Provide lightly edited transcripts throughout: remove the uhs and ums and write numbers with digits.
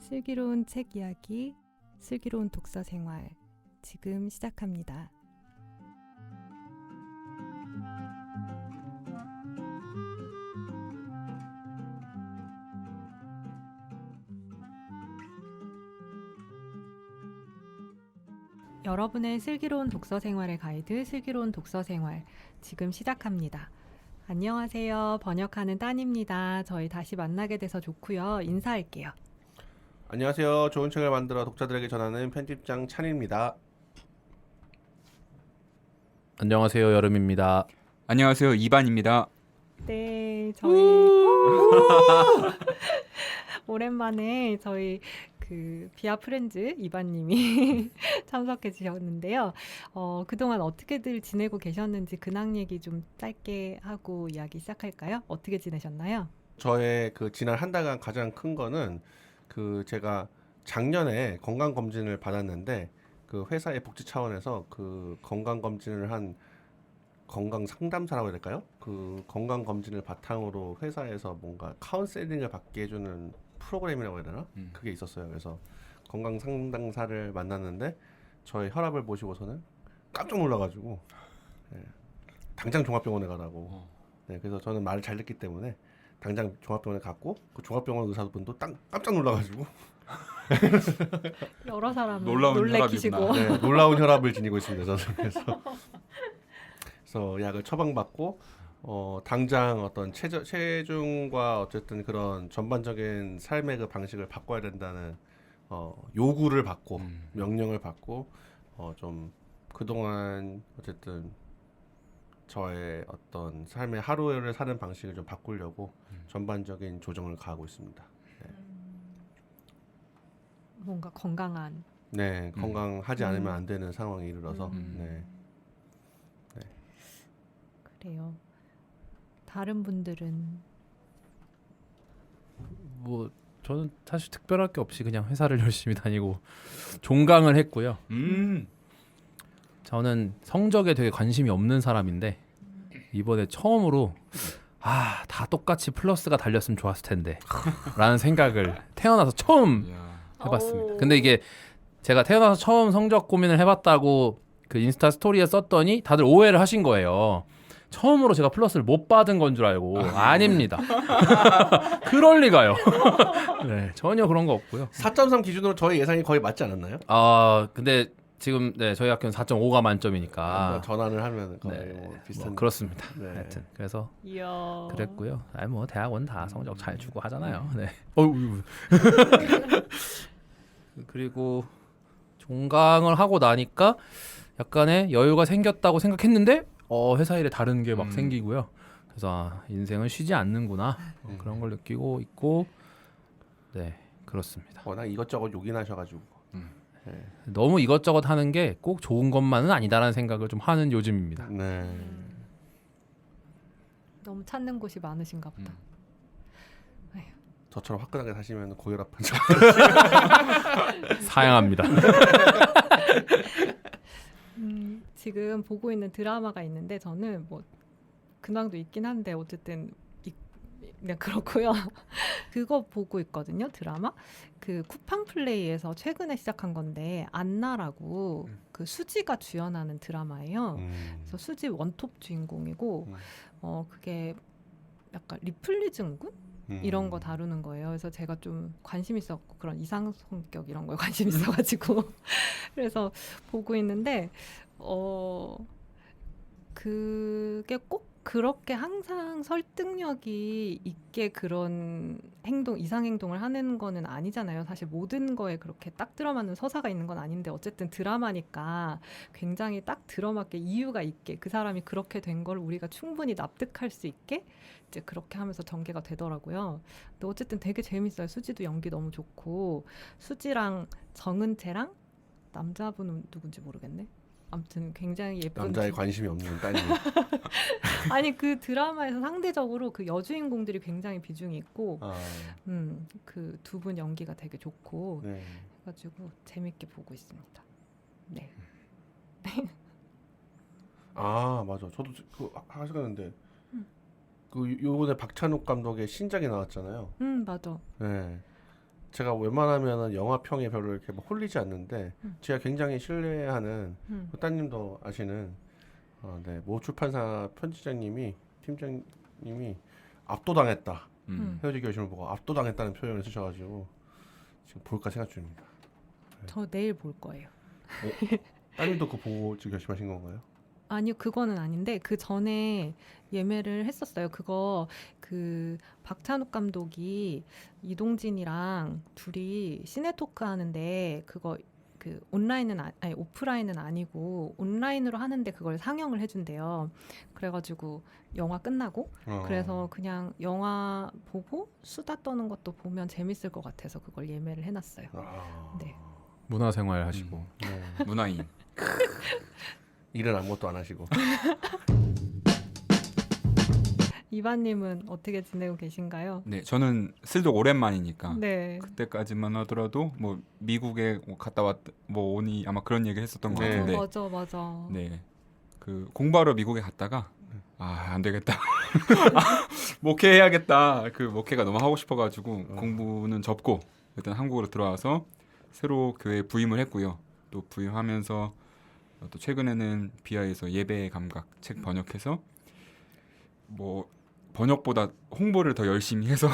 슬기로운 책 이야기, 슬기로운 독서 생활 지금 시작합니다. 여러분의 슬기로운 독서 생활의 가이드, 슬기로운 독서 생활 지금 시작합니다. 안녕하세요. 번역하는 딴입니다. 저희 다시 만나게 돼서 좋고요. 인사할게요. 안녕하세요. 좋은 책을 만들어 독자들에게 전하는 편집장 찬입니다. 안녕하세요. 여름입니다. 안녕하세요. 이반입니다. 네, 저희 오랜만에 저희 비아 프렌즈 이반님이 참석해 주셨는데요. 그동안 어떻게들 지내고 계셨는지 근황 얘기 좀 짧게 하고 이야기 시작할까요? 어떻게 지내셨나요? 저의 지난 한 달간 가장 큰 거는 제가 작년에 건강 검진을 받았는데 회사의 복지 차원에서 건강 검진을 한 건강 상담사라고 해야 될까요? 건강 검진을 바탕으로 회사에서 뭔가 카운셀링을 받게 해주는 프로그램이라고 해야 되나? 그게 있었어요. 그래서 건강 상담사를 만났는데 저의 혈압을 보시고서는 깜짝 놀라가지고 당장 종합병원에 가라고. 네, 그래서 저는 말을 잘 듣기 때문에 당장 종합병원에 갔고 그 종합병원 의사분도 깜짝 놀라가지고 여러 사람을 놀라운 놀래키시고 혈압이구나. 네, 놀라운 혈압을 지니고 있습니다. 저는 그래서 약을 처방받고 당장 어떤 체중과 어쨌든 그런 전반적인 삶의 방식을 바꿔야 된다는 요구를 받고 명령을 받고 좀 그동안 어쨌든 저의 어떤 삶의 하루를 사는 방식을 좀 바꾸려고 전반적인 조정을 가하고 있습니다. 뭔가 건강한 네, 건강하지 않으면 안 되는 상황에 이르러서 네. 그래요. 다른 분들은 뭐 저는 사실 특별할 게 없이 그냥 회사를 열심히 다니고 종강을 했고요. 저는 성적에 되게 관심이 없는 사람인데 이번에 처음으로 다 똑같이 플러스가 달렸으면 좋았을 텐데 라는 생각을 태어나서 처음 해봤습니다. 근데 이게 제가 태어나서 처음 성적 고민을 해봤다고 인스타 스토리에 썼더니 다들 오해를 하신 거예요. 처음으로 제가 플러스를 못 받은 건 줄 알고. 아닙니다. 그럴 리가요. 네, 전혀 그런 거 없고요. 4.3 기준으로 저희 예상이 거의 맞지 않았나요? 근데 지금 저희 학교는 4.5가 만점이니까 전환을 하면 거의 비슷한. 그렇습니다. 네. 하여튼 그래서 이야. 그랬고요. 뭐 대학원 다 성적 잘 주고 하잖아요. 네. 그리고 종강을 하고 나니까 약간의 여유가 생겼다고 생각했는데 회사 일에 다른 게 막 생기고요. 그래서 인생은 쉬지 않는구나 그런 걸 느끼고 있고 네 그렇습니다. 워낙 이것저것 요긴하셔가지고 너무 이것저것 하는 게 꼭 좋은 것만은 아니다라는 생각을 좀 하는 요즘입니다. 네. 너무 찾는 곳이 많으신가 보다. 저처럼 화끈하게 사시면 고혈압 환자. 사양합니다. 지금 보고 있는 드라마가 있는데 저는 뭐 근황도 있긴 한데 어쨌든 그냥 그렇고요. 그거 보고 있거든요. 드라마. 쿠팡 플레이에서 최근에 시작한 건데 안나라고 수지가 주연하는 드라마예요. 그래서 수지 원톱 주인공이고 그게 약간 리플리 증후군 이런 거 다루는 거예요. 그래서 제가 좀 관심 있었고 그런 이상 성격 이런 거에 관심 있어가지고 그래서 보고 있는데 그게 꼭 그렇게 항상 설득력이 있게 그런 이상 행동을 하는 거는 아니잖아요. 사실 모든 거에 그렇게 딱 들어맞는 서사가 있는 건 아닌데 어쨌든 드라마니까 굉장히 딱 들어맞게 이유가 있게 그 사람이 그렇게 된 걸 우리가 충분히 납득할 수 있게 이제 그렇게 하면서 전개가 되더라고요. 근데 어쨌든 되게 재밌어요. 수지도 연기 너무 좋고 수지랑 정은채랑 남자분은 누군지 모르겠네. 아무튼 굉장히 예쁜 남자에 관심이 없는 딸이. 아니 그 드라마에서 상대적으로 그 여주인공들이 굉장히 비중이 있고 그 두 분 연기가 되게 좋고 네. 해가지고 재밌게 보고 있습니다. 네. 맞아. 저도 하셨는데 요번에 박찬욱 감독의 신작이 나왔잖아요. 맞아. 네. 제가 웬만하면은 영화 평에 별로 이렇게 막 홀리지 않는데 제가 굉장히 신뢰하는 따님도 아시는 네, 모 출판사 편집장님이 팀장님이 압도당했다. 헤어질 결심을 보고 압도당했다는 표현을 쓰셔가지고 지금 볼까 생각 중입니다. 저 내일 볼 거예요. 따님도 그거 보고 지금 결심하신 건가요? 아니요, 그거는 아닌데 그 전에 예매를 했었어요. 그거 그 박찬욱 감독이 이동진이랑 둘이 시네토크 하는데 그거 그 온라인은 아니 오프라인은 아니고 온라인으로 하는데 그걸 상영을 해준대요. 그래가지고 영화 끝나고 그래서 그냥 영화 보고 수다 떠는 것도 보면 재밌을 것 같아서 그걸 예매를 해놨어요. 네. 문화생활 하시고 네. 문화인. 일은 아무것도 안 하시고. 이반님은 어떻게 지내고 계신가요? 네, 저는 슬쩍 오랜만이니까 네. 그때까지만 하더라도 뭐 미국에 갔다 왔 뭐 오니 아마 그런 얘기를 했었던 것 네. 같은데. 맞아. 네. 그 공부하러 미국에 갔다가 안 되겠다. 목회해야겠다. 그 목회가 너무 하고 싶어가지고 공부는 접고 일단 한국으로 들어와서 새로 교회에 부임을 했고요. 또 부임하면서 또 최근에는 비하에서 예배의 감각 책 번역해서 뭐 번역보다 홍보를 더 열심히 해서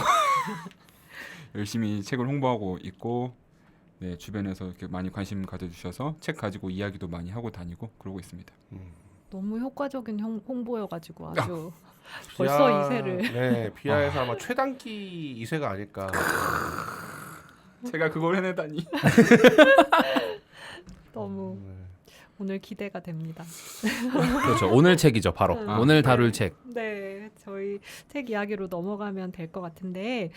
열심히 책을 홍보하고 있고 네, 주변에서 이렇게 많이 관심 가져주셔서 책 가지고 이야기도 많이 하고 다니고 그러고 있습니다. 너무 효과적인 홍보여가지고 아주 벌써 2세를. 네, 비하에서 아마 최단기 2세가 아닐까. 제가 그걸 해내다니. 너무 오늘 기대가 됩니다. 그렇죠. 오늘 책이죠, 바로. 오늘 다룰 책. 네, 저희 책 이야기로 넘어가면 될 것 같은데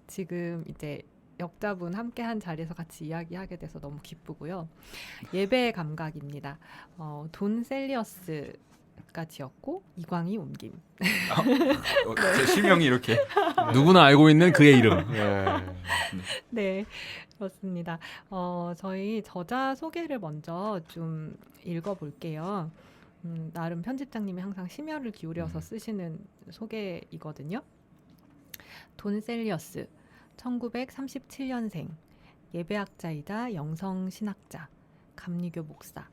지금 이제 역자분 함께한 자리에서 같이 이야기하게 돼서 너무 기쁘고요. 예배의 감각입니다. 돈 셀리어스가 지었고 이광희 옮김. 제 실명이 이렇게. 누구나 알고 있는 그의 이름. 네, 그렇습니다. 저희 저자 소개를 먼저 좀 읽어볼게요. 나름 편집장님이 항상 심혈을 기울여서 쓰시는 소개이거든요. 돈 셀리어스, 1937년생, 예배학자이다 영성신학자, 감리교 목사,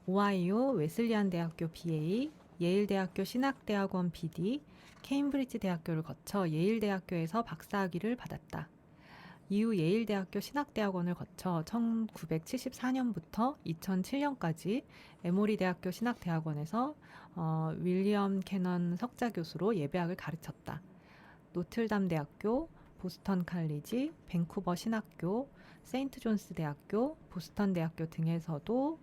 오하이오 웨슬리안 대학교 BA, 예일대학교 신학대학원 BD, 케임브리지 대학교를 거쳐 예일대학교에서 박사학위를 받았다. 이후 예일대학교 신학대학원을 거쳐 1974년부터 2007년까지 에모리 대학교 신학대학원에서 윌리엄 캐넌 석자교수로 예배학을 가르쳤다. 노틀담 대학교, 보스턴 칼리지, 밴쿠버 신학교, 세인트 존스 대학교, 보스턴 대학교 등에서도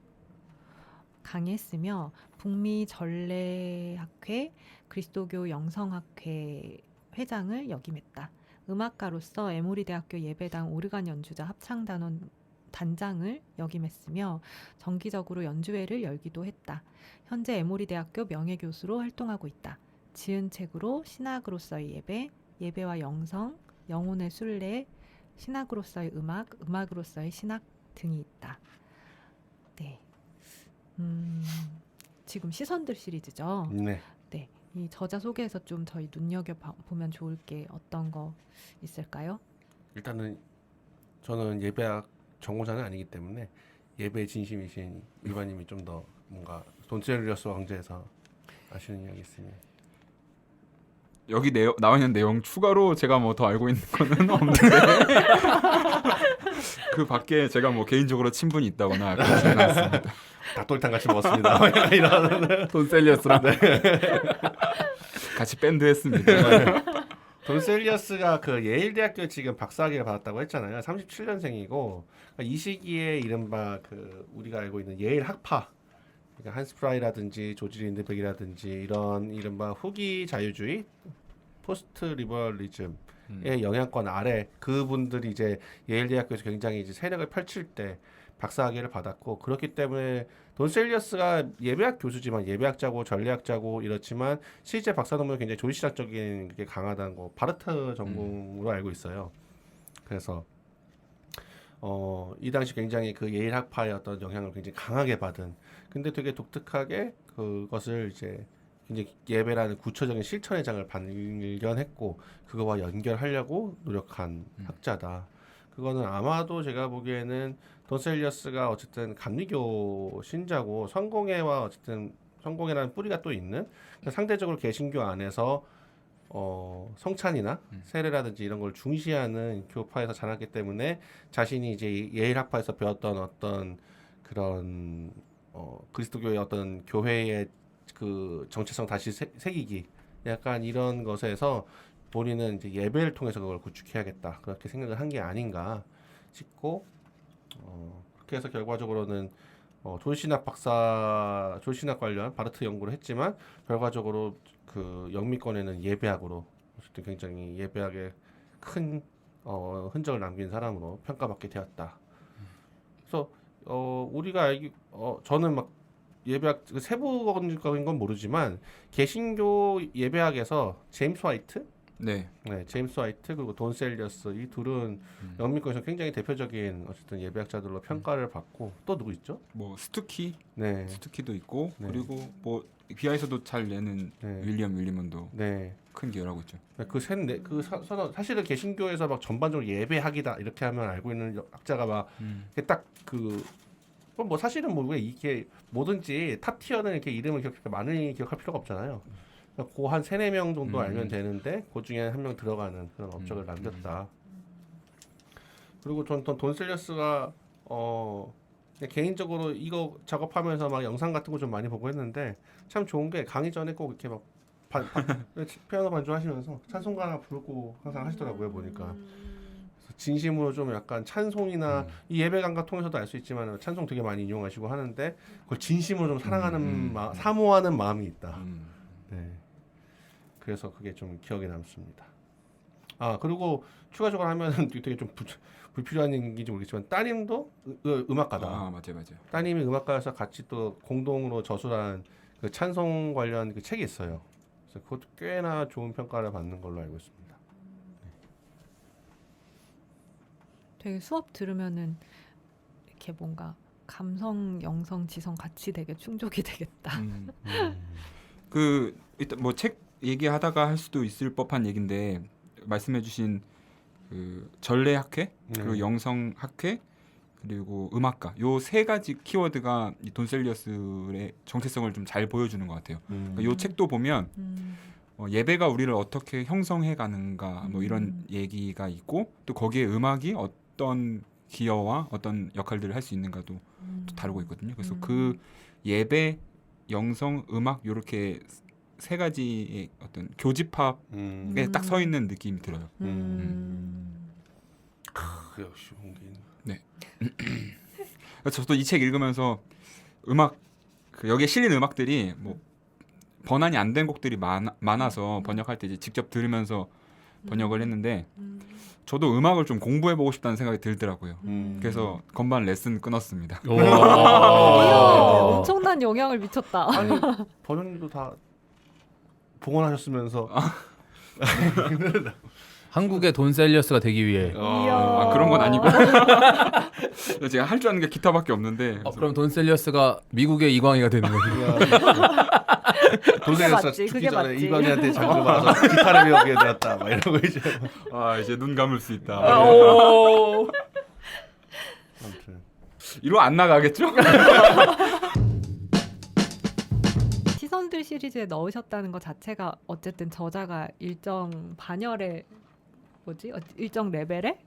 강의했으며 북미 전례학회, 그리스도교 영성학회 회장을 역임했다. 음악가로서 에모리 대학교 예배당 오르간 연주자 합창단원 단장을 역임했으며 정기적으로 연주회를 열기도 했다. 현재 에모리 대학교 명예교수로 활동하고 있다. 지은 책으로 신학으로서의 예배, 예배와 영성, 영혼의 순례, 신학으로서의 음악, 음악으로서의 신학 등이 있다. 네. 지금 시선들 시리즈죠. 네. 네. 이 저자 소개에서 좀 저희 눈여겨보면 좋을 게 어떤 거 있을까요? 일단은 저는 예배학 전공자는 아니기 때문에 예배 진심이신 일반님이 좀 더 뭔가 돈 셀리어스 왕제에서 아시는 이야기 있으면 여기 나와 있는 내용 추가로 제가 뭐 더 알고 있는 거는 없는데 그 밖에 제가 뭐 개인적으로 친분이 있다거나 그러지는 않습니다. 닭도리탕 같이 먹었습니다. 이런 돈 셀리어스랑. 같이 밴드 했습니다. 돈 셀리어스가 그 예일대학교 지금 박사학위를 받았다고 했잖아요. 37년생이고 이 시기에 이른바 그 우리가 알고 있는 예일 학파, 그러니까 한스 프라이라든지 조지 린드백이라든지 이런 이른바 후기 자유주의, 포스트 리버럴리즘의 영향권 아래 그분들이 이제 예일대학교에서 굉장히 이제 세력을 펼칠 때 박사학위를 받았고, 그렇기 때문에 돈 셀리어스가 예배학 교수지만 예배학자고 전례학자고 이렇지만 실제 박사 논문은 굉장히 조시학적인 게 강하다는 거 바르트 전공으로 알고 있어요. 그래서 이 당시 굉장히 그 예일 학파의 어떤 영향을 굉장히 강하게 받은, 근데 되게 독특하게 그것을 이제 이제 예배라는 구체적인 실천의 장을 발견했고 그거와 연결하려고 노력한 학자다. 그거는 아마도 제가 보기에는 돈셀리어스가 어쨌든 감리교 신자고 성공회와 어쨌든 성공회라는 뿌리가 또 있는 상대적으로 개신교 안에서 성찬이나 세례라든지 이런 걸 중시하는 교파에서 자랐기 때문에 자신이 이제 예일 학파에서 배웠던 어떤 그런 그리스도교의 어떤 교회의 그 정체성 다시 새기기 약간 이런 것에서 본인은 이제 예배를 통해서 그걸 구축해야겠다 그렇게 생각을 한 게 아닌가 싶고 그렇게 해서 결과적으로는 존신학 관련 바르트 연구를 했지만 결과적으로 그 영미권에는 예배학으로 어쨌든 굉장히 예배학에 큰 흔적을 남긴 사람으로 평가받게 되었다. 그래서 우리가 저는 막 예배학 세부적인 건 모르지만 개신교 예배학에서 제임스 화이트, 네. 제임스 화이트 그리고 돈 셀리어스 이 둘은 영미권에서 굉장히 대표적인 어쨌든 예배학자들로 평가를 받고 또 누구 있죠? 뭐 스투키, 네, 스투키도 있고 네. 그리고 뭐 비하에서도 잘 내는 네. 윌리엄도 네. 큰 기여하고 있죠. 사실은 개신교에서 막 전반적으로 예배학이다 이렇게 하면 알고 있는 학자가 막 딱 뭐 사실은 뭐 왜 이게 뭐든지 탑 티어는 이렇게 이름을 많이 기억할 필요가 없잖아요. 그 한 3-4명 정도 알면 되는데 그 중에 한 명 들어가는 그런 업적을 남겼다. 그리고 전 돈 셀리어스가 개인적으로 이거 작업하면서 막 영상 같은 거 좀 많이 보고 했는데 참 좋은 게 강의 전에 꼭 이렇게 막 피아노 반주하시면서 찬송가 하나 부르고 항상 하시더라고요 보니까. 진심으로 좀 약간 찬송이나 이 예배 감각 통해서도 알 수 있지만 찬송 되게 많이 인용하시고 하는데 그걸 진심으로 좀 사랑하는 사모하는 마음이 있다. 네. 그래서 그게 좀 기억에 남습니다. 그리고 추가적으로 하면은 되게 좀 불필요한 얘기인지 모르겠지만 따님도 음악가다. 맞아요. 따님이 음악가여서 같이 또 공동으로 저술한 그 찬송 관련 그 책이 있어요. 그래서 그것도 꽤나 좋은 평가를 받는 걸로 알고 있습니다. 되게 수업 들으면은 이렇게 뭔가 감성, 영성, 지성 같이 되게 충족이 되겠다. 그 일단 뭐 책 얘기하다가 할 수도 있을 법한 얘긴데 말씀해주신 그 전래학회 그리고 영성학회 그리고 음악가 요 3가지 키워드가 이 돈셀리어스의 정체성을 좀 잘 보여주는 것 같아요. 그러니까 요 책도 보면 예배가 우리를 어떻게 형성해 가는가 뭐 이런 얘기가 있고 또 거기에 음악이 어떤 기여와 어떤 역할들을 할 수 있는가도 또 다루고 있거든요. 그래서 그 예배, 영성, 음악 요렇게 3가지의 어떤 교집합에 딱 서 있는 느낌이 들어요. 역시 홍기인. 네. 그래서 저도 이 책 읽으면서 음악 여기에 실린 음악들이 뭐 번안이 안 된 곡들이 많아서 번역할 때 이제 직접 들으면서 번역을 했는데 저도 음악을 좀 공부해보고 싶다는 생각이 들더라고요. 그래서 건반 레슨 끊었습니다. 엄청난 영향을 미쳤다. 아니 번역도 다 복원하셨으면서 한국의 돈 셀리어스가 되기 위해. 그런 건 아니고 제가 할 줄 아는 게 기타밖에 없는데 그럼 돈 셀리어스가 미국의 이광희가 되는 거예요. 도생에서 죽기 전에 이광희한테 장을 받아서 기타를 배우게 되었다 막 이러고 이제 이제 눈 감을 수 있다. 아무튼 이로 안 나가겠죠? 시선들 시리즈에 넣으셨다는 것 자체가 어쨌든 저자가 일정 반열에 일정 레벨에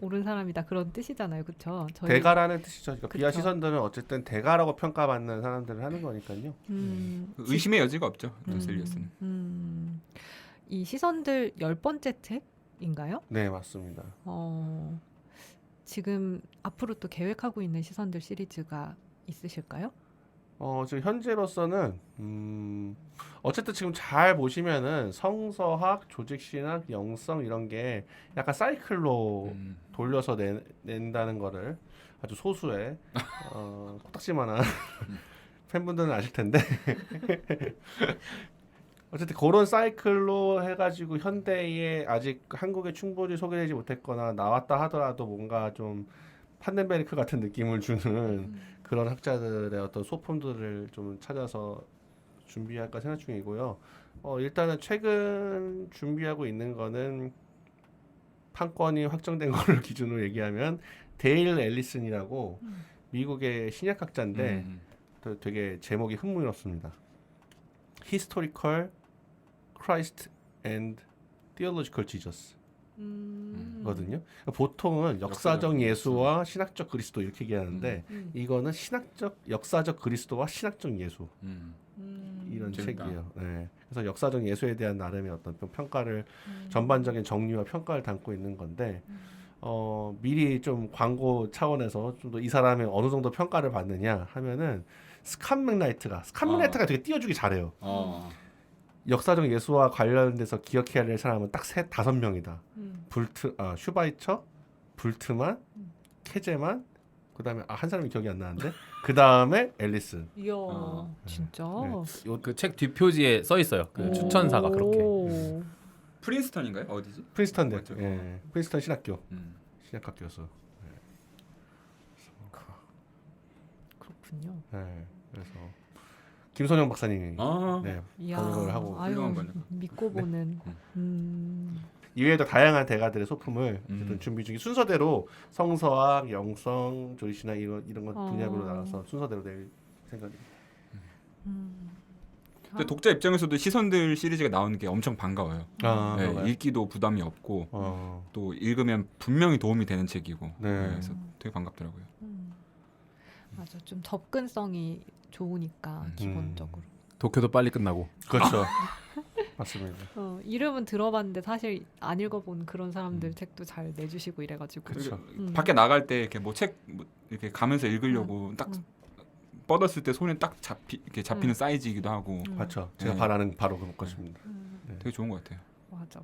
오른 사람이다 그런 뜻이잖아요, 그렇죠? 대가라는 뜻이죠. 그러니까 비하 그쵸. 시선들은 어쨌든 대가라고 평가받는 사람들을 하는 거니까요. 의심의 여지가 없죠. 돈셀리어스는. 이 시선들 10번째 책인가요? 네 맞습니다. 지금 앞으로 또 계획하고 있는 시선들 시리즈가 있으실까요? 지금 현재로서는 어쨌든 지금 잘 보시면은 성서학, 조직신학, 영성 이런 게 약간 사이클로 돌려서 낸다는 거를 아주 소수의 코딱지만한 팬분들은 아실 텐데 어쨌든 그런 사이클로 해가지고 현대에 아직 한국에 충분히 소개되지 못했거나 나왔다 하더라도 뭔가 좀 판덴베리크 같은 느낌을 주는 그런 학자들의 어떤 소품들을 좀 찾아서 준비할까 생각 중이고요. 일단은 최근 준비하고 있는 거는 판권이 확정된 거를 기준으로 얘기하면 데일 앨리슨이라고 미국의 신약학자인데 또 되게 제목이 흥미롭습니다. Historical Christ and Theological Jesus 거든요. 보통은 역사적 예수와 신학적 그리스도 이렇게 얘기하는데 이거는 역사적 그리스도와 신학적 예수 이런 재밌다. 책이에요. 네. 그래서 역사적 예수에 대한 나름의 어떤 평가를 전반적인 정리와 평가를 담고 있는 건데 미리 좀 광고 차원에서 좀 더 이 사람이 어느 정도 평가를 받느냐 하면은 스캇 맥라이트가 되게 띄워주기 잘해요. 역사적 예수와 관련돼서 기억해야 할 사람은 딱 5명이다. 슈바이처, 불트만, 케제만, 그다음에 한 사람이 기억이 안 나는데 그다음에 앨리슨. 이야, 진짜. 네. 그 책 뒷표지에 써 있어요. 그 추천사가 그렇게. 오. 프린스턴인가요? 어디지? 프린스턴 대. 맞죠? 예. 프린스턴 신학교. 신학학교였어. 그렇군요. 네. 그래서 김선영 박사님이 네, 이야, 번역을 하고 훌륭한 번역. 믿고 보는. 이외에도 다양한 대가들의 소품을 어쨌든 준비 중에 순서대로 성서학, 영성, 조리시나 이런 것 분야별로 나눠서 순서대로 낼 생각입니다. 근데 독자 입장에서도 시선들 시리즈가 나오는 게 엄청 반가워요. 네, 읽기도 부담이 없고 또 읽으면 분명히 도움이 되는 책이고 네. 그래서 되게 반갑더라고요. 맞아, 좀 접근성이 좋으니까 기본적으로. 독해도 빨리 끝나고. 그렇죠. 맞습니다. 이름은 들어봤는데 사실 안 읽어본 그런 사람들 책도 잘 내주시고 이래가지고. 그렇죠. 밖에 나갈 때 이렇게 뭐 책 이렇게 가면서 읽으려고 딱 뻗었을 때 손에 딱 이렇게 잡히는 사이즈이기도 하고 맞죠. 제가 네. 바라는 바로 그것입니다. 되게 좋은 것 같아요. 맞아.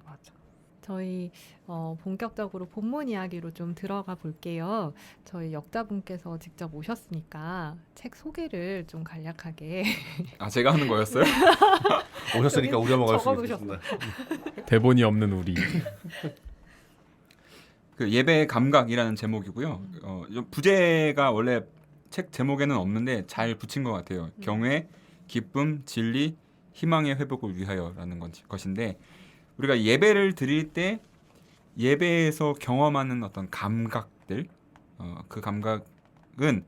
저희 본격적으로 본문 이야기로 좀 들어가 볼게요. 저희 역자분께서 직접 오셨으니까 책 소개를 좀 간략하게 제가 하는 거였어요? 오셨으니까 우려 먹을 수 적어두셨어요. 있습니다. 대본이 없는 우리. 그 예배의 감각이라는 제목이고요. 부제가 원래 책 제목에는 없는데 잘 붙인 것 같아요. 경외, 기쁨, 진리, 희망의 회복을 위하여라는 것인데 우리가 예배를 드릴 때 예배에서 경험하는 어떤 감각들, 그 감각은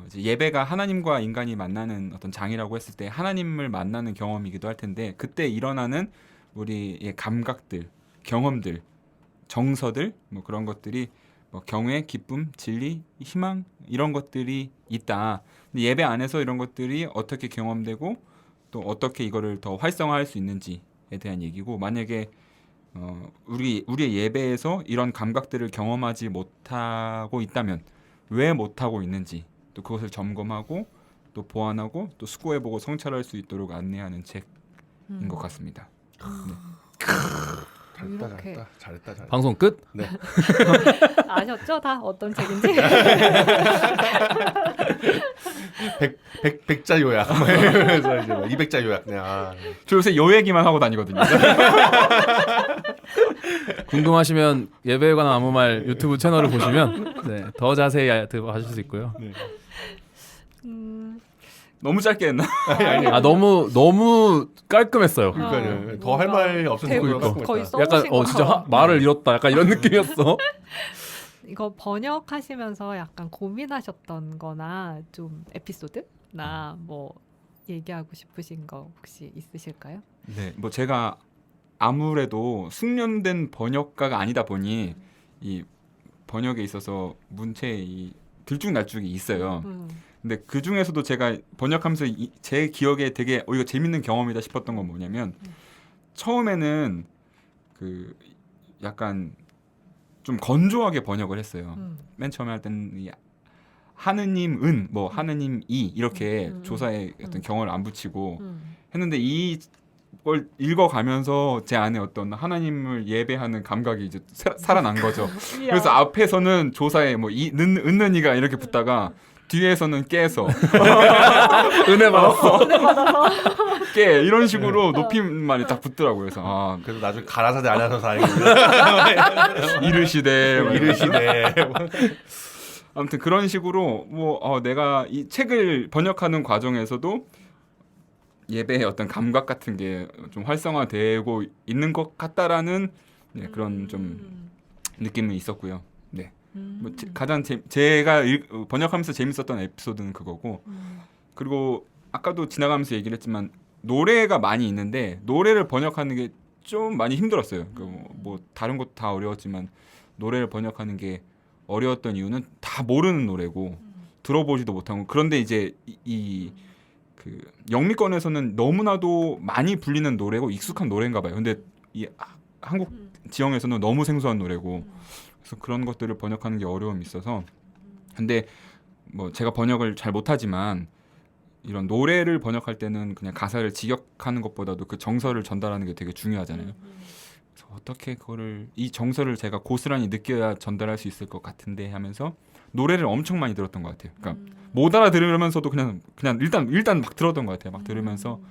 이제 예배가 하나님과 인간이 만나는 어떤 장이라고 했을 때 하나님을 만나는 경험이기도 할 텐데 그때 일어나는 우리의 감각들, 경험들, 정서들 뭐 그런 것들이 뭐 경외, 기쁨, 진리, 희망 이런 것들이 있다. 근데 예배 안에서 이런 것들이 어떻게 경험되고 또 어떻게 이거를 더 활성화할 수 있는지에 대한 얘기고 만약에 우리의 예배에서 이런 감각들을 경험하지 못하고 있다면 왜 못하고 있는지 또 그것을 점검하고 또 보완하고 또 수고해보고 성찰할 수 있도록 안내하는 책인 것 같습니다. 네. 이렇게. 잘했다. 방송 끝? 네. 아셨죠? 다 어떤 책인지? 백자 요약. 그래서 이제 200자 요약 그냥. 저 요새 요 얘기만 하고 다니거든요. 궁금하시면 예배에 관한 아무 말 유튜브 채널을 보시면 네, 더 자세히 하실 수 있고요. 네. 너무 짧게 했나? 너무 깔끔했어요. 그러니까요. 더 할 말이 없어서 대부분 거의 약간 써보신 것 진짜 같아요. 말을 잃었다. 약간 이런 느낌이었어. 이거 번역하시면서 약간 고민하셨던 거나 좀 에피소드나 뭐 얘기하고 싶으신 거 혹시 있으실까요? 네, 뭐 제가 아무래도 숙련된 번역가가 아니다 보니 이 번역에 있어서 문체에 이 들쭉날쭉이 있어요. 근데 그 중에서도 제가 번역하면서 제 기억에 되게 이거 재밌는 경험이다 싶었던 건 뭐냐면 처음에는 그 약간 좀 건조하게 번역을 했어요. 맨 처음에 할 때는 이 하느님은 뭐 하느님이 이렇게 조사에 어떤 경어를 안 붙이고 했는데 이걸 읽어가면서 제 안에 어떤 하나님을 예배하는 감각이 이제 살아난 거죠. 그래서 앞에서는 조사에 뭐 은는 이가 이렇게 붙다가 뒤에서는 깨서 은혜 받았어. 깨 이런 식으로 높임말이 딱 붙더라고요. 그래서 그래서 나중에 가라사대 안 하셔서 다행입니다. 이르시되 이르시네. 아무튼 그런 식으로 뭐 내가 이 책을 번역하는 과정에서도 예배의 어떤 감각 같은 게 좀 활성화되고 있는 것 같다라는 네, 그런 좀 느낌이 있었고요. 네. 뭐 가장 제가 번역하면서 재밌었던 에피소드는 그거고 그리고 아까도 지나가면서 얘기를 했지만 노래가 많이 있는데 노래를 번역하는 게 좀 많이 힘들었어요. 뭐 다른 것도 다 어려웠지만 노래를 번역하는 게 어려웠던 이유는 다 모르는 노래고 들어보지도 못하고 그런데 이제 그 영미권에서는 너무나도 많이 불리는 노래고 익숙한 노래인가 봐요. 근데 이 한국 지형에서는 너무 생소한 노래고 그래서 그런 것들을 번역하는 게 어려움이 있어서 근데 뭐 제가 번역을 잘 못하지만 이런 노래를 번역할 때는 그냥 가사를 직역하는 것보다도 그 정서를 전달하는 게 되게 중요하잖아요. 그래서 어떻게 그거를 이 정서를 제가 고스란히 느껴야 전달할 수 있을 것 같은데 하면서 노래를 엄청 많이 들었던 것 같아요. 그러니까 못 알아들으면서도 그냥 일단 막 들었던 것 같아요. 막 들으면서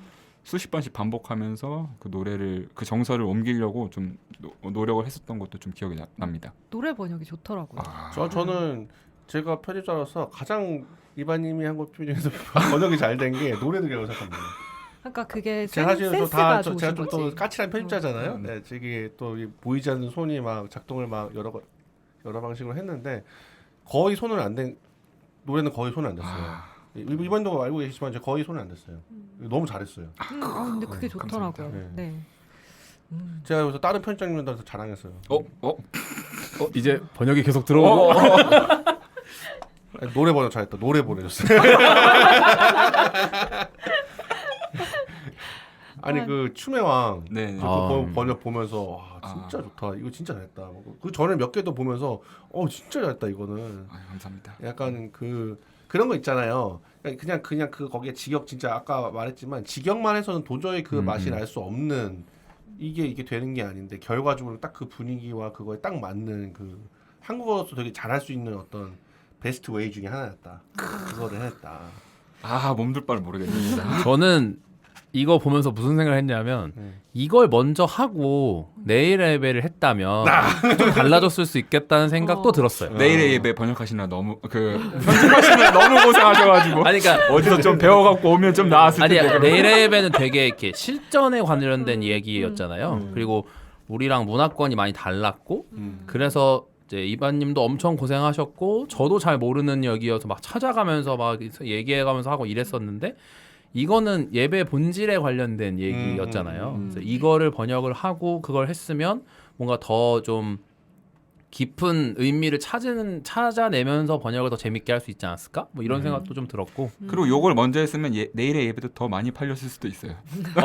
수십 번씩 반복하면서 그 노래를 그 정서를 옮기려고 좀 노력을 했었던 것도 좀 기억이 납니다. 노래 번역이 좋더라고요. 저는 제가 편집자로서 가장 이반님이 한 것 중에서 번역이 잘 된 게 노래들이라고 생각합니다. 그러니까 그게 제가 사실 센스가 제가 좋으신 좀 또 거지. 까칠한 편집자잖아요. 네, 저기 또 보이지 않는 손이 막 작동을 막 여러 방식으로 했는데 거의 손을 안 댄 노래는 거의 손을 안 댔어요. 이번도 알고 계시지만 제가 거의 손을 안 댔어요. 너무 잘했어요. 근데 그게 좋더라고요. 감사합니다. 네. 제가 그래서 다른 편집장님들한테 자랑했어요. 이제 번역이 계속 들어오고 아니, 노래 번역 잘했다. 노래 보내줬어요. 아니 그 춤의 왕 네. 번역 보면서 와 진짜 좋다. 이거 진짜 잘했다. 그 전에 몇 개도 보면서 진짜 잘했다 이거는. 감사합니다. 약간 그런 거 있잖아요. 그냥 그 거기에 직역 진짜 아까 말했지만 직역만 해서는 도저히 그 맛이 날 수 없는 이게 되는 게 아닌데 결과적으로 딱 그 분위기와 그거에 딱 맞는 그 한국어로서 되게 잘할 수 있는 어떤 베스트 웨이 중에 하나였다. 그거를 해냈다. 몸둘 바를 모르겠습니다. 저는 이거 보면서 무슨 생각을 했냐면 이걸 먼저 하고 내일의 예배를 했다면 좀 달라졌을 수 있겠다는 생각도 들었어요. 내일의 예배 번역하시나 너무 편집하시나 너무 고생하셔가지고 아니 그러니까 어디서 좀 배워갖고 오면 좀 나았을 아니 텐데. 내일의 예배는 되게 이렇게 실전에 관련된 얘기였잖아요. 그리고 우리랑 문화권이 많이 달랐고 그래서 이제 이반님도 엄청 고생하셨고 저도 잘 모르는 역이어서 막 찾아가면서 막 얘기해가면서 하고 이랬었는데 이거는 예배 본질에 관련된 얘기였잖아요. 그래서 이거를 번역을 하고 그걸 했으면 뭔가 더 좀 깊은 의미를 찾아내면서 번역을 더 재밌게 할 수 있지 않았을까? 뭐 이런 생각도 좀 들었고. 그리고 요걸 먼저 했으면 내일의 예배도 더 많이 팔렸을 수도 있어요.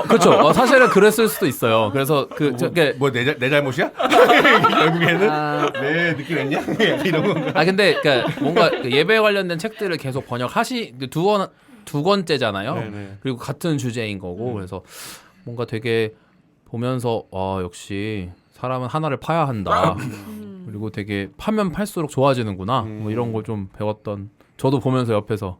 그렇죠. 사실은 그랬을 수도 있어요. 그래서 내 잘못이야? 결국에는 내 느낌했냐? 이런 거. 근데 그러니까 뭔가 예배에 관련된 책들을 계속 두 권째잖아요. 네네. 그리고 같은 주제인 거고 그래서 뭔가 되게 보면서 역시 사람은 하나를 파야 한다. 그리고 되게 파면 팔수록 좋아지는구나. 뭐 이런 걸 좀 배웠던 저도 보면서 옆에서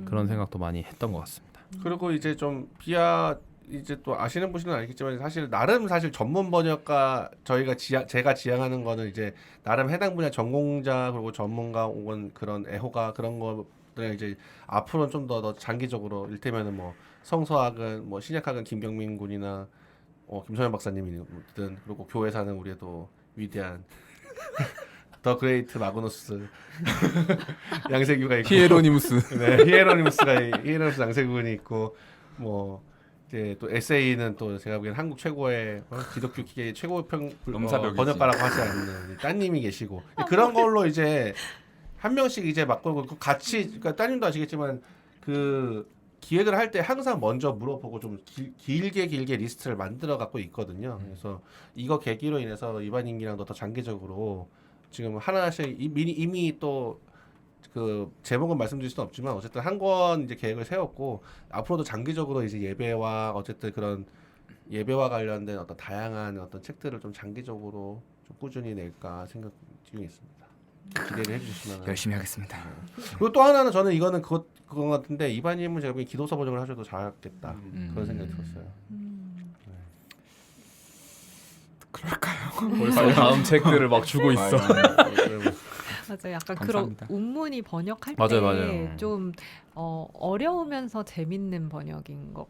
그런 생각도 많이 했던 것 같습니다. 그리고 이제 좀 비하 이제 또 아시는 분들은 알겠지만 사실 나름 전문 번역가 제가 지향하는 거는 이제 나름 해당 분야 전공자 그리고 전문가 혹은 그런 애호가 그런 거들 이제 앞으로는 좀 더 장기적으로 일테면은 뭐 성서학은 뭐 신약학은 김병민 군이나 김선현 박사님이든 그리고 교회 사는 우리의 또 위대한 더 그레이트 마그누스 양세규가 있고 히에로니무스. 네, 히에로니무스 양세군이 있고 뭐 이제 또 에세이는 또 제가 보기엔 한국 최고의 기독교 기계 최고 넘사벽이지. 번역가라고 하지 않는 따님이 계시고 그런 걸로 이제 한 명씩 이제 맡고 같이 그러니까 따님도 아시겠지만 그 기획을 할 때 항상 먼저 물어보고 좀 길게 리스트를 만들어 갖고 있거든요. 그래서 이거 계기로 인해서 이반님이랑도 더 장기적으로 지금 하나씩 이미 또 그 제목은 말씀드릴 수는 없지만 어쨌든 한 권 이제 계획을 세웠고 앞으로도 장기적으로 이제 예배와 어쨌든 그런 예배와 관련된 어떤 다양한 어떤 책들을 좀 장기적으로 좀 꾸준히 낼까 생각 중에 있습니다. 기대를 해주시면 열심히 하겠습니다. 그리고 또 하나는 저는 이거는 그거 같은데 이반님은 제가 보기엔 기도서 번역을 하셔도 잘하겠다 그런 생각이 들었어요. 그럴까요? 벌써 다음 책들을 막 주고 있어. 맞아요. 약간 감사합니다. 그런 운문이 번역할 맞아요. 때 좀 어려우면서 재밌는 번역인 것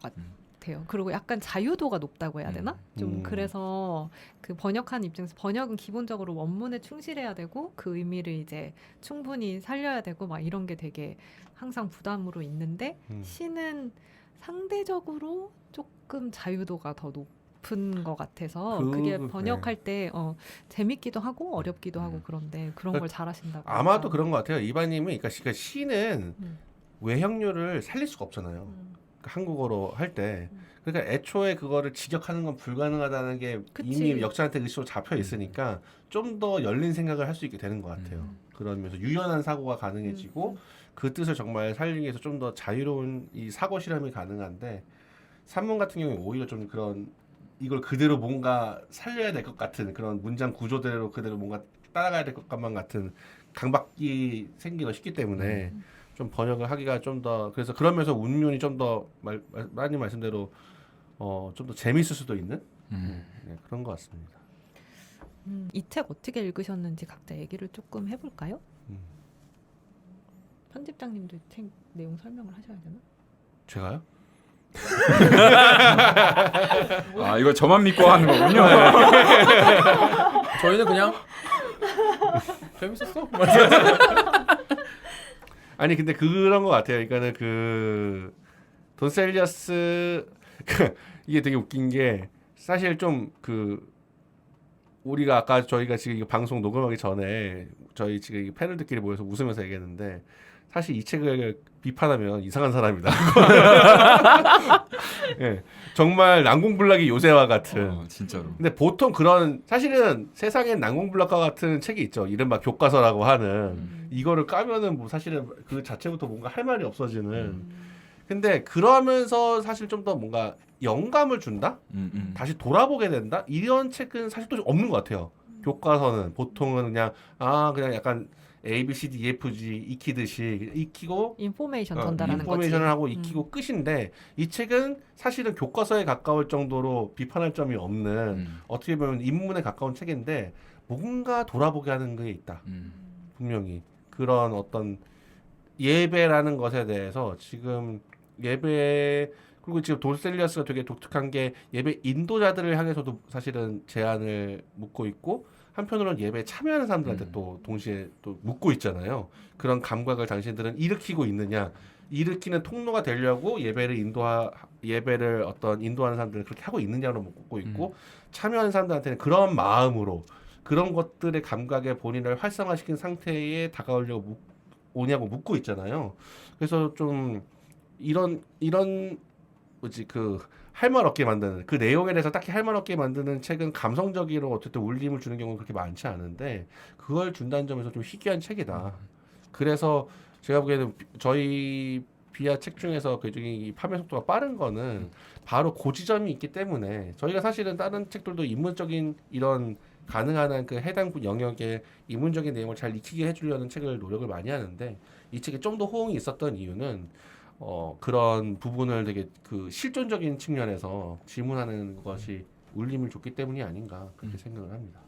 같아요. 그리고 약간 자유도가 높다고 해야 되나? 좀 그래서 그 번역하는 입장에서 번역은 기본적으로 원문에 충실해야 되고 그 의미를 이제 충분히 살려야 되고 막 이런 게 되게 항상 부담으로 있는데 시는 상대적으로 조금 자유도가 더 높은 것 같아서 그게 번역할 때 재밌기도 하고 어렵기도 하고 그런데 그런 걸 잘하신다고. 아마도 그런 것 같아요. 이바님은 그러니까 시는 외형률을 살릴 수가 없잖아요. 그러니까 한국어로 할 때. 그러니까 애초에 그거를 직역하는 건 불가능하다는 게 그치. 이미 역자한테 의식으로 잡혀 있으니까 좀 더 열린 생각을 할 수 있게 되는 것 같아요. 그러면서 유연한 사고가 가능해지고 그 뜻을 정말 살리기 위해서 좀 더 자유로운 이 사고 실험이 가능한데 산문 같은 경우에 오히려 좀 그런 이걸 그대로 뭔가 살려야 될 것 같은 그런 문장 구조대로 그대로 뭔가 따라가야 될 것만 같은 강박이 생기기 쉽기 때문에 좀 번역을 하기가 좀 더 그래서 그러면서 운율이 좀 더 많이 말씀대로 좀 더 재밌을 수도 있는 네, 그런 것 같습니다. 이 책 어떻게 읽으셨는지 각자 얘기를 조금 해볼까요? 편집장님도 책 내용 설명을 하셔야 되나? 제가요? 아 이거 저만 믿고 하는 거군요. 저희는 그냥 재밌었어. 아니 근데 그런 것 같아요. 그러니까는 그 돈셀리어스 이게 되게 웃긴 게 사실 좀 그 우리가 아까 저희가 지금 이거 방송 녹음하기 전에 저희 지금 패널들끼리 모여서 웃으면서 얘기했는데 사실 이 책을 비판하면 이상한 사람이다. 예, 정말 난공불락의 요새와 같은. 진짜로. 근데 보통 그런 사실은 세상엔 난공불락과 같은 책이 있죠. 이른바 교과서라고 하는 이거를 까면은 뭐 사실은 그 자체부터 뭔가 할 말이 없어지는. 근데 그러면서 사실 좀 더 뭔가 영감을 준다? 다시 돌아보게 된다? 이런 책은 사실 또 없는 것 같아요. 교과서는 보통은 그냥 그냥 약간 A, B, C, D, E, F, G 익히듯이 익히고 인포메이션 전달하는 인포메이션을 거지. 하고 익히고 끝인데 이 책은 사실은 교과서에 가까울 정도로 비판할 점이 없는 어떻게 보면 인문에 가까운 책인데 뭔가 돌아보게 하는 게 있다. 분명히 그런 어떤 예배라는 것에 대해서 지금 예배 그리고 지금 돈셀리어스가 되게 독특한 게 예배 인도자들을 향해서도 사실은 제안을 묻고 있고 한편으로는 예배에 참여하는 사람들한테 또 동시에 또 묻고 있잖아요. 그런 감각을 당신들은 일으키고 있느냐, 일으키는 통로가 되려고 예배를 어떤 인도하는 사람들은 그렇게 하고 있느냐로 묻고 있고 참여하는 사람들한테는 그런 마음으로 그런 것들의 감각에 본인을 활성화시킨 상태에 다가오려고 오냐고 묻고 있잖아요. 그래서 좀 이런 뭐지 그 할 말 없게 만드는 그 내용에 대해서 딱히 할 말 없게 만드는 책은 감성적으로 어쨌든 울림을 주는 경우는 그렇게 많지 않은데 그걸 준다는 점에서 좀 희귀한 책이다. 그래서 제가 보기에는 저희 비아 책 중에서 굉장히 판매 속도가 빠른 거는 바로 그 지점이 있기 때문에 저희가 사실은 다른 책들도 인문적인 이런 가능한 한 그 해당 영역의 인문적인 내용을 잘 익히게 해주려는 책을 노력을 많이 하는데 이 책에 좀 더 호응이 있었던 이유는 그런 부분을 되게 그 실존적인 측면에서 질문하는 것이 울림을 줬기 때문이 아닌가 그렇게 생각을 합니다.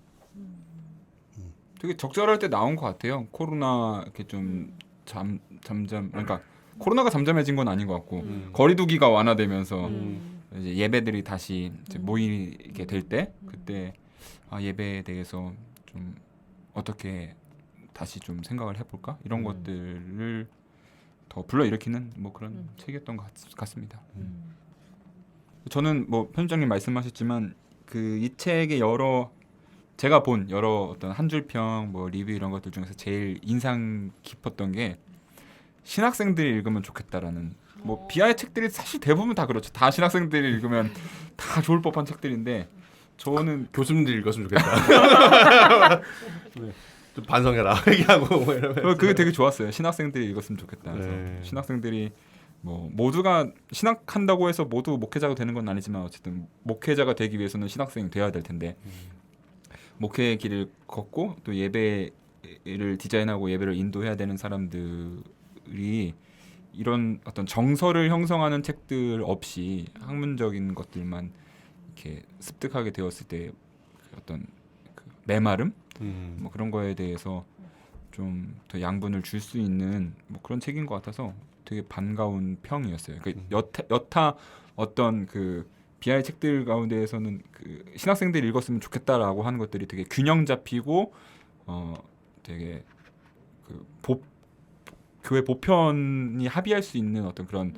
되게 적절할 때 나온 것 같아요. 코로나 이렇게 좀 잠잠 그러니까 코로나가 잠잠해진 건 아닌 것 같고 거리두기가 완화되면서 이제 예배들이 다시 이제 모이게 될 때 그때 예배에 대해서 좀 어떻게 다시 좀 생각을 해볼까 이런 것들을 더 불러일으키는 뭐 그런 책이었던 것 같습니다. 저는 뭐 편집장님 말씀하셨지만 그 이 책의 제가 본 여러 어떤 한 줄 평, 뭐 리뷰 이런 것들 중에서 제일 인상 깊었던 게 신학생들이 읽으면 좋겠다라는 뭐 비하의 책들이 사실 대부분 다 그렇죠. 다 신학생들이 읽으면 다 좋을 법한 책들인데 저는 교수님들 읽었으면 좋겠다. 네. 좀 반성해라 얘기하고 뭐 이러면 그게 되게 좋았어요. 신학생들이 읽었으면 좋겠다. 그래서 네. 신학생들이 뭐 모두가 신학한다고 해서 모두 목회자가 되는 건 아니지만 어쨌든 목회자가 되기 위해서는 신학생이 돼야 될 텐데 목회의 길을 걷고 또 예배를 디자인하고 예배를 인도해야 되는 사람들이 이런 어떤 정서를 형성하는 책들 없이 학문적인 것들만 이렇게 습득하게 되었을 때 어떤 그 메마름 뭐 그런 거에 대해서 좀 더 양분을 줄 수 있는 뭐 그런 책인 것 같아서 되게 반가운 평이었어요. 여타 어떤 그 BI 책들 가운데에서는 그 신학생들이 읽었으면 좋겠다라고 하는 것들이 되게 균형 잡히고 되게 그 교회 보편이 합의할 수 있는 어떤 그런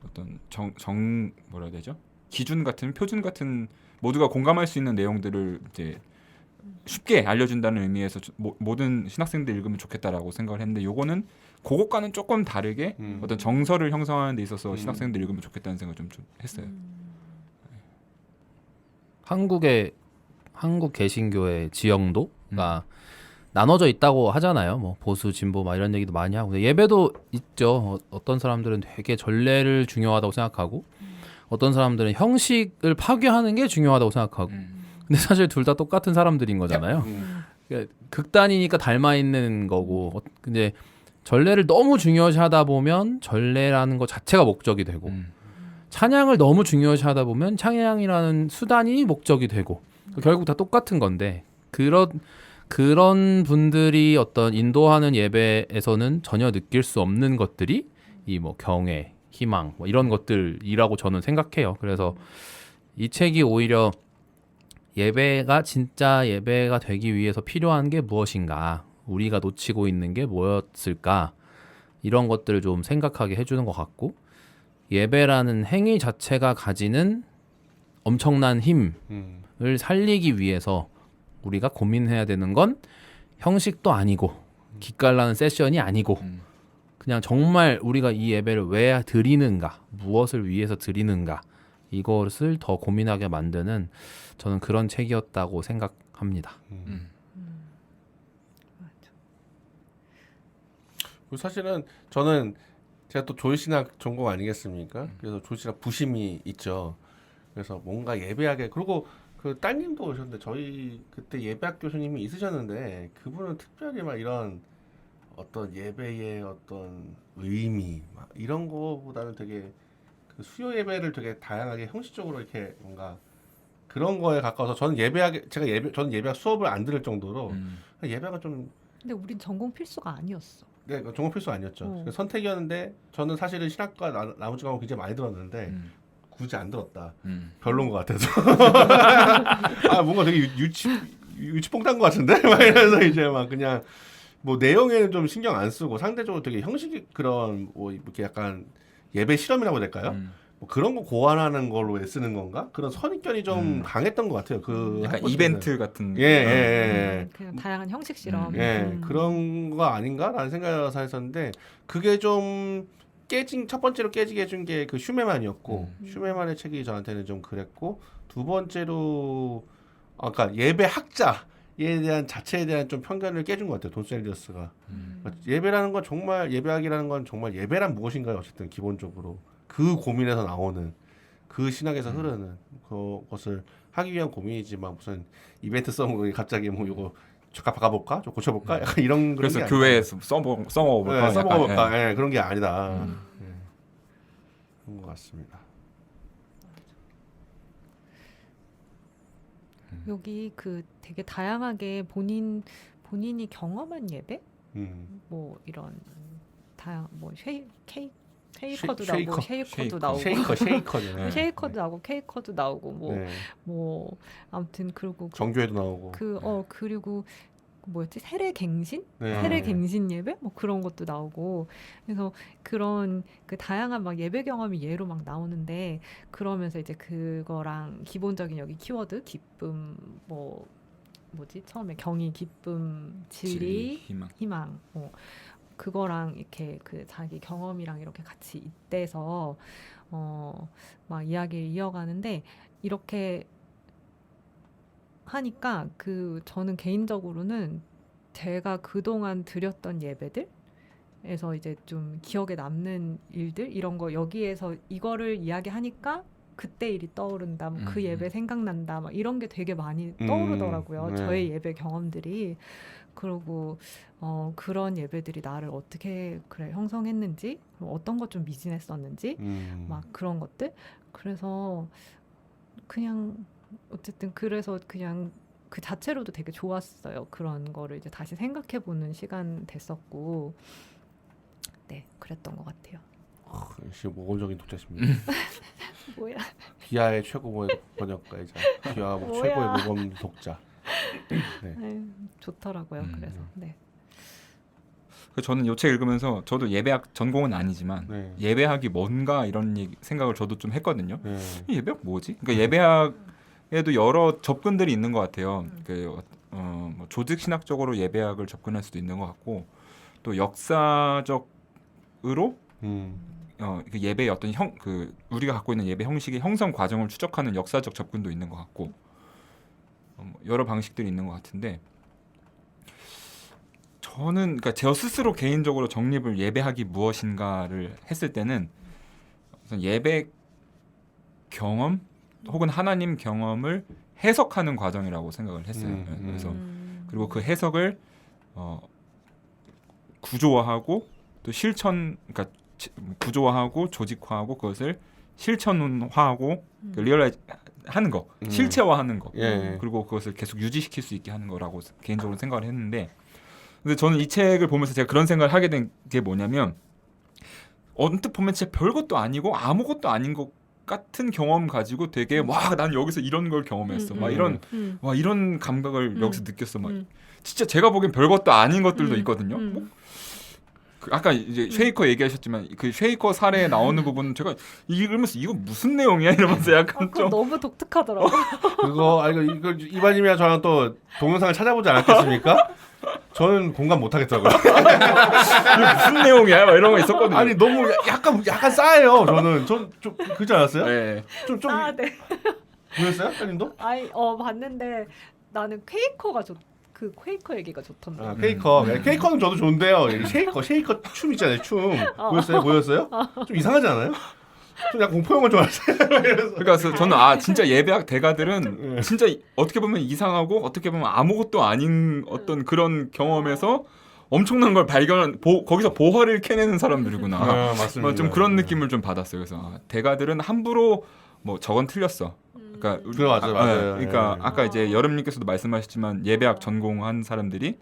어떤 뭐라 해야 되죠? 기준 같은 표준 같은 모두가 공감할 수 있는 내용들을 이제 쉽게 알려준다는 의미에서 모든 신학생들 읽으면 좋겠다라고 생각을 했는데 요거는 그것과는 조금 다르게 어떤 정서를 형성하는 데 있어서 신학생들 읽으면 좋겠다는 생각을 좀 했어요. 한국 개신교의 지형도가 나눠져 있다고 하잖아요. 뭐 보수, 진보 막 이런 얘기도 많이 하고. 근데 예배도 있죠. 어떤 사람들은 되게 전례를 중요하다고 생각하고 어떤 사람들은 형식을 파괴하는 게 중요하다고 생각하고. 근데 사실 둘 다 똑같은 사람들인 거잖아요. 그러니까 극단이니까 닮아 있는 거고. 근데 전례를 너무 중요시하다 보면 전례라는 것 자체가 목적이 되고 찬양을 너무 중요시하다 보면 찬양이라는 수단이 목적이 되고 결국 다 똑같은 건데 그런 분들이 어떤 인도하는 예배에서는 전혀 느낄 수 없는 것들이 이 뭐 경외, 희망 뭐 이런 것들이라고 저는 생각해요. 그래서 이 책이 오히려 예배가 진짜 예배가 되기 위해서 필요한 게 무엇인가, 우리가 놓치고 있는 게 뭐였을까, 이런 것들을 좀 생각하게 해주는 것 같고, 예배라는 행위 자체가 가지는 엄청난 힘을 살리기 위해서 우리가 고민해야 되는 건 형식도 아니고 기깔나는 세션이 아니고 그냥 정말 우리가 이 예배를 왜 드리는가, 무엇을 위해서 드리는가, 이것을 더 고민하게 만드는 저는 그런 책이었다고 생각합니다. 사실은 저는 제가 또 조이신학 전공 아니겠습니까? 그래서 조이신학 부심이 있죠. 그래서 뭔가 예배하게, 그리고 그 따님도 오셨는데 저희 그때 예배학 교수님이 있으셨는데 그분은 특별히 막 이런 어떤 예배의 어떤 의미 막 이런 거보다는 되게 그 수요 예배를 되게 다양하게 형식적으로 이렇게 뭔가 그런 거에 가까워서 저는 저는 예배학 수업을 안 들을 정도로 예배가 좀 근데 우린 전공 필수가 아니었어. 네, 전공 필수 아니었죠. 선택이었는데 저는 사실은 신학과 나머지 과목 굉장히 많이 들었는데 굳이 안 들었다. 별론 것 같아서. 아, 뭔가 되게 유치뽕탄 것 같은데? 막 이러면서 이제 막 그냥 뭐 내용에는 좀 신경 안 쓰고 상대적으로 되게 형식이 그런 뭐 이렇게 약간 예배 실험이라고 해야 될까요? 뭐 그런 거 고안하는 걸로 애쓰는 건가? 그런 선입견이 좀 강했던 것 같아요. 그 약간 학부 이벤트 같은. 그냥 다양한 형식 실험. 그런 거 아닌가라는 생각을 했었는데 그게 좀 첫 번째로 깨지게 해준 게 그 슈메만이었고 슈메만의 책이 저한테는 좀 그랬고, 두 번째로 그러니까 예배 학자에 대한 자체에 대한 좀 편견을 깨준 것 같아요. 돈 셀리어스가. 예배라는 건 정말, 예배학이라는 건 정말 예배란 무엇인가요? 어쨌든 기본적으로 그 고민에서 나오는, 그 신학에서 흐르는 그것을 하기 위한 고민이지만 무슨 이벤트성으로 갑자기 뭐 이거 잠깐 바꿔볼까? 좀 고쳐볼까? 약간 이런 그래서 그런 게 교회에서 써먹어볼까? 써먹어볼까? 그런 게 아니다. 그런 것 같습니다. 여기 그 되게 다양하게 본인이 경험한 예배, 뭐 이런 뭐 쉐이커도 나오고 쉐이커도 나오고 쉐이커죠. 쉐이커도 나오고 케이커도 나오고 뭐 아무튼 그리고 정교회도 나오고 그리고 뭐였지, 세례갱신 네. 세례갱신 예배 뭐 그런 것도 나오고, 그래서 그런 그 다양한 막 예배 경험이 예로 막 나오는데, 그러면서 이제 그거랑 기본적인 여기 키워드 기쁨 뭐 뭐지 처음에 경의, 기쁨, 진리, 희망 그거랑 이렇게 그 자기 경험이랑 이렇게 같이 잇대서 막 이야기를 이어가는데, 이렇게 하니까 저는 개인적으로는 제가 그동안 드렸던 예배들에서 이제 좀 기억에 남는 일들, 이런 거 여기에서 이거를 이야기하니까 그때 일이 떠오른다, 그 예배 생각난다, 막 이런 게 되게 많이 떠오르더라고요. 저의 예배 경험들이. 그리고 그런 예배들이 나를 어떻게 형성했는지, 어떤 것 좀 미진했었는지, 막 그런 것들. 그래서 그냥 어쨌든 그래서 그냥 그 자체로도 되게 좋았어요. 그런 거를 이제 다시 생각해보는 시간 됐었고, 네, 그랬던 것 같아요. 역시 모범적인 독자십니다. 뭐야? 비하의 최고 번역가이자 비하 뭐야. 최고의 모범 독자. 네. 네, 좋더라고요. 그래서 네. 저는 이 책 읽으면서 저도 예배학 전공은 아니지만 네. 예배학이 뭔가 이런 생각을 저도 좀 했거든요. 네. 이 예배학 뭐지? 그러니까 예배학에도 여러 접근들이 있는 것 같아요. 뭐 조직 신학적으로 예배학을 접근할 수도 있는 것 같고, 또 역사적으로 그 예배의 어떤 우리가 갖고 있는 예배 형식의 형성 과정을 추적하는 역사적 접근도 있는 것 같고, 여러 방식들이 있는 것 같은데, 저는 그러니까 저 스스로 개인적으로 정립을 예배학이 무엇인가를 했을 때는 우선 예배 경험 혹은 하나님 경험을 해석하는 과정이라고 생각을 했어요. 그래서 그리고 그 해석을 구조화하고 또 그러니까 구조화하고 조직화하고 그것을 실천화하고 리얼라이즈 하는 거, 실체화하는 거, 예. 그리고 그것을 계속 유지시킬 수 있게 하는 거라고 개인적으로 생각을 했는데, 근데 저는 이 책을 보면서 제가 그런 생각을 하게 된 게 뭐냐면, 언뜻 보면 진짜 별것도 아니고 아무것도 아닌 것 같은 경험 가지고 되게 와, 난 여기서 이런 걸 경험했어, 막 이런 와, 이런 감각을 여기서 느꼈어, 막 진짜 제가 보기엔 별것도 아닌 것들도 있거든요. 뭐, 아까 이제 쉐이커 얘기하셨지만 그 쉐이커 사례에 나오는 부분은 제가 읽으면서 이거 무슨 내용이야 이러면서 약간 그거 좀 너무 독특하더라고. 이거 이반님이랑 저랑 또 동영상을 찾아보지 않았겠습니까? 저는 공감 못 하겠더라고요. 이게 무슨 내용이야 막 이런 거 있었거든요. 아니 너무 약간 싸해요. 저는 좀 그렇지 않았어요? 네. 좀 아, 네. 보였어요, 딸님도? 봤는데 나는 그 퀘이커 얘기가 좋던데. 아, 케이커는 저도 좋은데요. 쉐이커 춤 있잖아요, 춤. 보였어요? 좀 이상하지 않아요? 좀 약간 공포 영화 좋아하세요? 그러니까 그래서 저는 진짜 예배학 대가들은 진짜 어떻게 보면 이상하고 어떻게 보면 아무것도 아닌 어떤 그런 경험에서 엄청난 걸 거기서 보화를 캐내는 사람들이구나. 맞습니다. 좀 그런 느낌을 좀 받았어요. 그래서 대가들은 함부로 뭐 저건 틀렸어. 그러니까 그래, 맞아요. 그러니까 예. 아까 이제 여름님께서도 말씀하셨지만 예배학 전공한 사람들이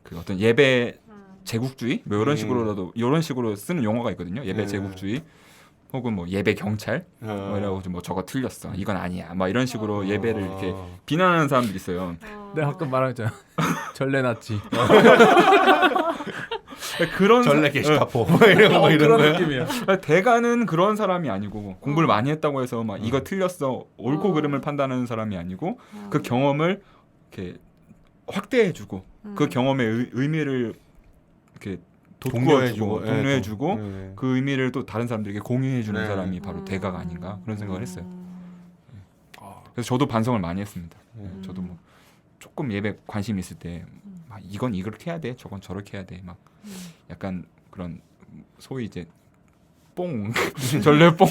그 어떤 예배 제국주의 뭐 이런 식으로 쓰는 용어가 있거든요. 예배 제국주의 혹은 뭐 예배 경찰 뭐라고 뭐 저거 틀렸어, 이건 아니야, 막 이런 식으로 예배를 이렇게 비난하는 사람들이 있어요. 내가 아까 말했잖아. 전래 났지. 그런 전래 게시타포 이런 거야. 그런 느낌이야. 대가는 그런 사람이 아니고 공부를 많이 했다고 해서 막 이거 틀렸어 옳고 그름을 판단하는 사람이 아니고 그 경험을 이렇게 확대해주고 그 경험의 의미를 이렇게 독려해주고 그 의미를 또 다른 사람들에게 공유해주는 사람이 바로 대가가 아닌가 그런 생각을 했어요. 그래서 저도 반성을 많이 했습니다. 저도 뭐 조금 예배 관심 있을 때 막 이건 이렇게 해야 돼, 저건 저렇게 해야 돼, 막 약간 그런 소위 이제 전래뽕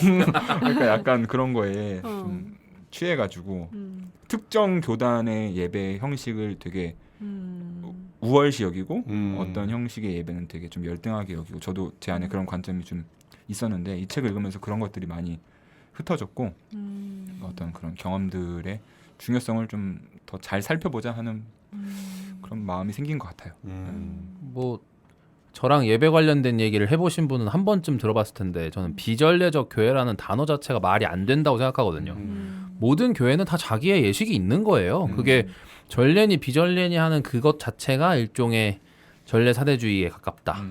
그러니까 약간 그런 거에 좀 취해가지고 특정 교단의 예배 형식을 되게 우월시 여기고 어떤 형식의 예배는 되게 좀 열등하게 여기고, 저도 제 안에 그런 관점이 좀 있었는데 이 책을 읽으면서 그런 것들이 많이 흩어졌고 어떤 그런 경험들의 중요성을 좀 더 잘 살펴보자 하는 그런 마음이 생긴 것 같아요. 뭐 저랑 예배 관련된 얘기를 해보신 분은 한 번쯤 들어봤을 텐데, 저는 비전례적 교회라는 단어 자체가 말이 안 된다고 생각하거든요. 모든 교회는 다 자기의 예식이 있는 거예요. 그게 전례니 비전례니 하는 그것 자체가 일종의 전례 사대주의에 가깝다.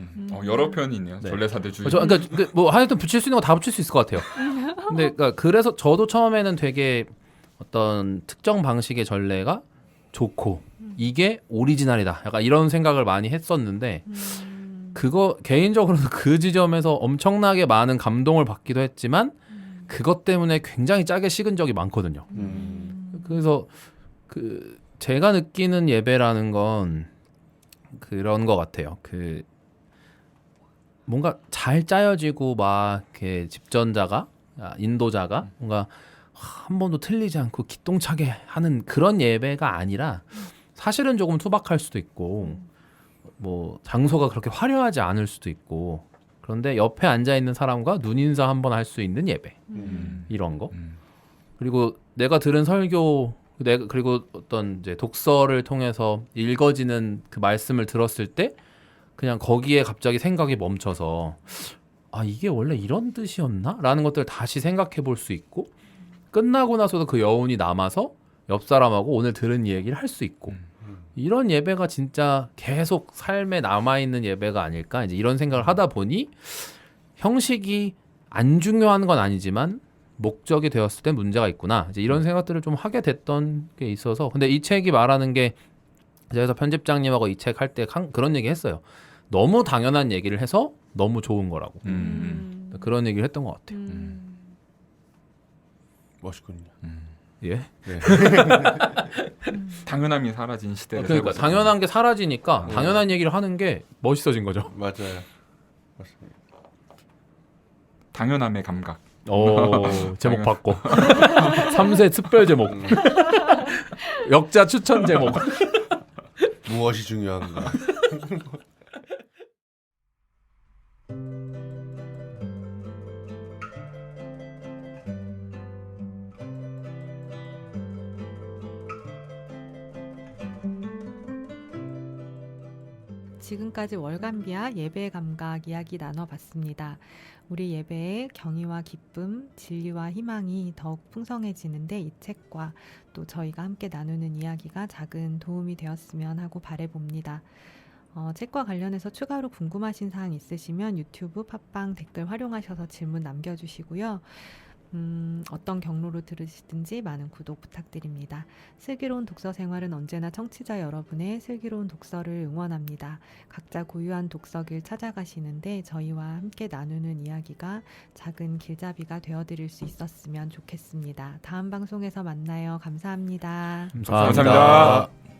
여러 표현이 있네요. 네. 전례 사대주의. 그러니까 뭐 하여튼 붙일 수 있는 거 다 붙일 수 있을 것 같아요. 근데 그래서 저도 처음에는 되게 어떤 특정 방식의 전례가 좋고 이게 오리지널이다, 약간 이런 생각을 많이 했었는데, 그거 개인적으로는 그 지점에서 엄청나게 많은 감동을 받기도 했지만 그것 때문에 굉장히 짜게 식은 적이 많거든요. 그래서 제가 느끼는 예배라는 건 그런 것 같아요. 뭔가 잘 짜여지고 막 이렇게 집전자가 인도자가 뭔가 한 번도 틀리지 않고 기똥차게 하는 그런 예배가 아니라, 사실은 조금 투박할 수도 있고 뭐 장소가 그렇게 화려하지 않을 수도 있고, 그런데 옆에 앉아 있는 사람과 눈인사 한번 할 수 있는 예배, 이런 거. 그리고 내가 들은 설교 내가 그리고 어떤 이제 독서를 통해서 읽어지는 그 말씀을 들었을 때 그냥 거기에 갑자기 생각이 멈춰서 아 이게 원래 이런 뜻이었나? 라는 것들을 다시 생각해 볼 수 있고 끝나고 나서도 그 여운이 남아서 옆 사람하고 오늘 들은 얘기를 할 수 있고 이런 예배가 진짜 계속 삶에 남아있는 예배가 아닐까 이제 이런 생각을 하다 보니 형식이 안 중요한 건 아니지만 목적이 되었을 때 문제가 있구나 이제 이런 생각들을 좀 하게 됐던 게 있어서 근데 이 책이 말하는 게 그래서 편집장님하고 이 책 할 때 그런 얘기 했어요. 너무 당연한 얘기를 해서 너무 좋은 거라고 그런 얘기를 했던 것 같아요. 멋있군요. 예? 네. 당연함이 사라진 시대를 그러니까 살고 당연한 게 사라지니까 당연한 얘기를 하는 게 멋있어진 거죠. 맞아요. 맞습니다. 당연함의 감각. 오 제목 바꿔 3세 특별 제목 역자 추천 제목 무엇이 중요한가? 지금까지 월간비아 예배 감각 이야기 나눠봤습니다. 우리 예배의 경의와 기쁨, 진리와 희망이 더욱 풍성해지는데 이 책과 또 저희가 함께 나누는 이야기가 작은 도움이 되었으면 하고 바라봅니다. 책과 관련해서 추가로 궁금하신 사항 있으시면 유튜브, 팟빵 댓글 활용하셔서 질문 남겨주시고요. 어떤 경로로 들으시든지 많은 구독 부탁드립니다. 슬기로운 독서 생활은 언제나 청취자 여러분의 슬기로운 독서를 응원합니다. 각자 고유한 독서길 찾아가시는데 저희와 함께 나누는 이야기가 작은 길잡이가 되어드릴 수 있었으면 좋겠습니다. 다음 방송에서 만나요. 감사합니다. 감사합니다. 감사합니다.